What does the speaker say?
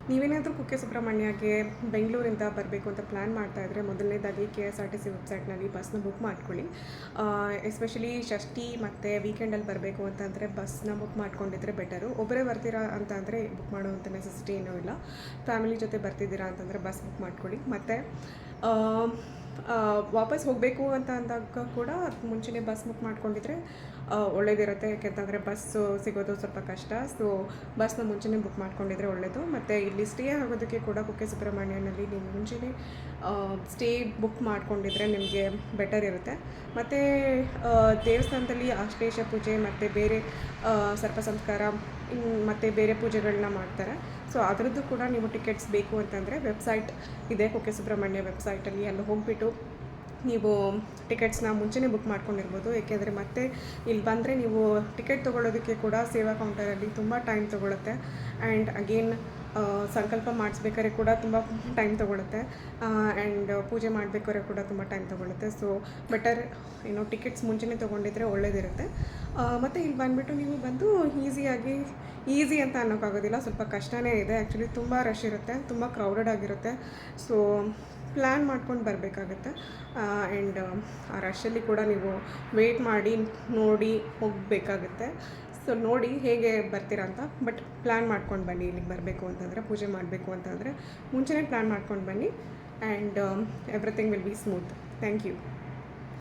ನೀವೇನಾದರೂ ಕುಕ್ಕೆ ಸುಬ್ರಹ್ಮಣ್ಯಗೆ ಬೆಂಗಳೂರಿಂದ ಬರಬೇಕು ಅಂತ ಪ್ಲ್ಯಾನ್ ಮಾಡ್ತಾ ಇದ್ದರೆ ಮೊದಲನೇದಾಗಿ KSRTC ವೆಬ್ಸೈಟ್ನಲ್ಲಿ ಬಸ್ನ ಬುಕ್ ಮಾಡ್ಕೊಳ್ಳಿ. ಎಸ್ಪೆಷಲಿ ಷಷ್ಠಿ ಮತ್ತು ವೀಕೆಂಡಲ್ಲಿ ಬರಬೇಕು ಅಂತಂದರೆ ಬಸ್ನ ಬುಕ್ ಮಾಡ್ಕೊಂಡಿದ್ರೆ ಬೆಟರು. ಒಬ್ಬರೇ ಬರ್ತೀರಾ ಅಂತ ಅಂದರೆ ಬುಕ್ ಮಾಡುವಂಥ ನೆಸೆಸಿಟಿ ಏನೂ ಇಲ್ಲ. ಫ್ಯಾಮಿಲಿ ಜೊತೆ ಬರ್ತಿದ್ದೀರಾ ಅಂತಂದರೆ ಬಸ್ ಬುಕ್ ಮಾಡ್ಕೊಳ್ಳಿ. ಮತ್ತು ವಾಪಸ್ ಹೋಗಬೇಕು ಅಂತ ಅಂದಾಗ ಕೂಡ ಅದಕ್ಕೆ ಮುಂಚೆನೇ ಬಸ್ ಬುಕ್ ಮಾಡ್ಕೊಂಡಿದ್ರೆ ಒಳ್ಳೇದಿರುತ್ತೆ. ಯಾಕೆಂತಂದರೆ ಬಸ್ಸು ಸಿಗೋದು ಸ್ವಲ್ಪ ಕಷ್ಟ. ಸೊ ಬಸ್ನ ಮುಂಚೆನೇ ಬುಕ್ ಮಾಡ್ಕೊಂಡಿದ್ರೆ ಒಳ್ಳೆಯದು. ಮತ್ತು ಇಲ್ಲಿ ಸ್ಟೇ ಆಗೋದಕ್ಕೆ ಕೂಡ ಕುಕ್ಕೆ ಸುಬ್ರಹ್ಮಣ್ಯನಲ್ಲಿ ನೀವು ಮುಂಚೆನೇ ಸ್ಟೇ ಬುಕ್ ಮಾಡ್ಕೊಂಡಿದ್ರೆ ನಿಮಗೆ ಬೆಟರ್ ಇರುತ್ತೆ. ಮತ್ತು ದೇವಸ್ಥಾನದಲ್ಲಿ ಆಶ್ಲೇಷ ಪೂಜೆ ಮತ್ತು ಬೇರೆ ಸರ್ಪ ಸಂಸ್ಕಾರ ಮತ್ತು ಬೇರೆ ಪೂಜೆಗಳನ್ನ ಮಾಡ್ತಾರೆ. ಸೊ ಅದರದ್ದು ಕೂಡ ನೀವು ಟಿಕೆಟ್ಸ್ ಬೇಕು ಅಂತಂದರೆ ವೆಬ್ಸೈಟ್ ಇದೆ, ಕುಕ್ಕೆ ಸುಬ್ರಹ್ಮಣ್ಯ ವೆಬ್ಸೈಟಲ್ಲಿ. ಅಲ್ಲಿ ಹೋಗಿಬಿಟ್ಟು ನೀವು ಟಿಕೆಟ್ಸ್ನ ಮುಂಚೆನೇ ಬುಕ್ ಮಾಡ್ಕೊಂಡಿರ್ಬೋದು. ಏಕೆಂದರೆ ಮತ್ತೆ ಇಲ್ಲಿ ಬಂದರೆ ನೀವು ಟಿಕೆಟ್ ತೊಗೊಳ್ಳೋದಕ್ಕೆ ಕೂಡ ಸೇವಾ ಕೌಂಟರಲ್ಲಿ ತುಂಬ ಟೈಮ್ ತೊಗೊಳುತ್ತೆ. ಆ್ಯಂಡ್ ಅಗೇನ್ ಸಂಕಲ್ಪ ಮಾಡಿಸ್ಬೇಕಾದ್ರೆ ಕೂಡ ತುಂಬ ಟೈಮ್ ತೊಗೊಳುತ್ತೆ. ಆ್ಯಂಡ್ ಪೂಜೆ ಮಾಡಬೇಕಾದ್ರೆ ಕೂಡ ತುಂಬ ಟೈಮ್ ತೊಗೊಳುತ್ತೆ. ಸೊ ಬೆಟರ್ ಟಿಕೆಟ್ಸ್ ಮುಂಚೆನೇ ತೊಗೊಂಡಿದ್ರೆ ಒಳ್ಳೇದಿರುತ್ತೆ. ಮತ್ತು ಇಲ್ಲಿ ಬಂದುಬಿಟ್ಟು ನೀವು ಬಂದು ಈಸಿ ಅಂತ ಅನ್ನೋಕ್ಕಾಗೋದಿಲ್ಲ, ಸ್ವಲ್ಪ ಕಷ್ಟನೇ ಇದೆ. ಆ್ಯಕ್ಚುಲಿ ತುಂಬ ರಶ್ ಇರುತ್ತೆ, ತುಂಬ ಕ್ರೌಡೆಡ್ ಆಗಿರುತ್ತೆ. ಸೊ ಪ್ಲ್ಯಾನ್ ಮಾಡ್ಕೊಂಡು ಬರಬೇಕಾಗತ್ತೆ. ಆ್ಯಂಡ್ ಆ ರಶಲ್ಲಿ ಕೂಡ ನೀವು ವೆಯ್ಟ್ ಮಾಡಿ ನೋಡಿ ಹೋಗಬೇಕಾಗುತ್ತೆ. ಸೊ ನೋಡಿ ಹೇಗೆ ಬರ್ತೀರಾ ಅಂತ. ಬಟ್ ಪ್ಲ್ಯಾನ್ ಮಾಡ್ಕೊಂಡು ಬನ್ನಿ. ಇಲ್ಲಿಗೆ ಬರಬೇಕು ಅಂತಂದರೆ, ಪೂಜೆ ಮಾಡಬೇಕು ಅಂತಂದರೆ ಮುಂಚೆನೇ ಪ್ಲ್ಯಾನ್ ಮಾಡ್ಕೊಂಡು ಬನ್ನಿ. And everything will be smooth. Thank you.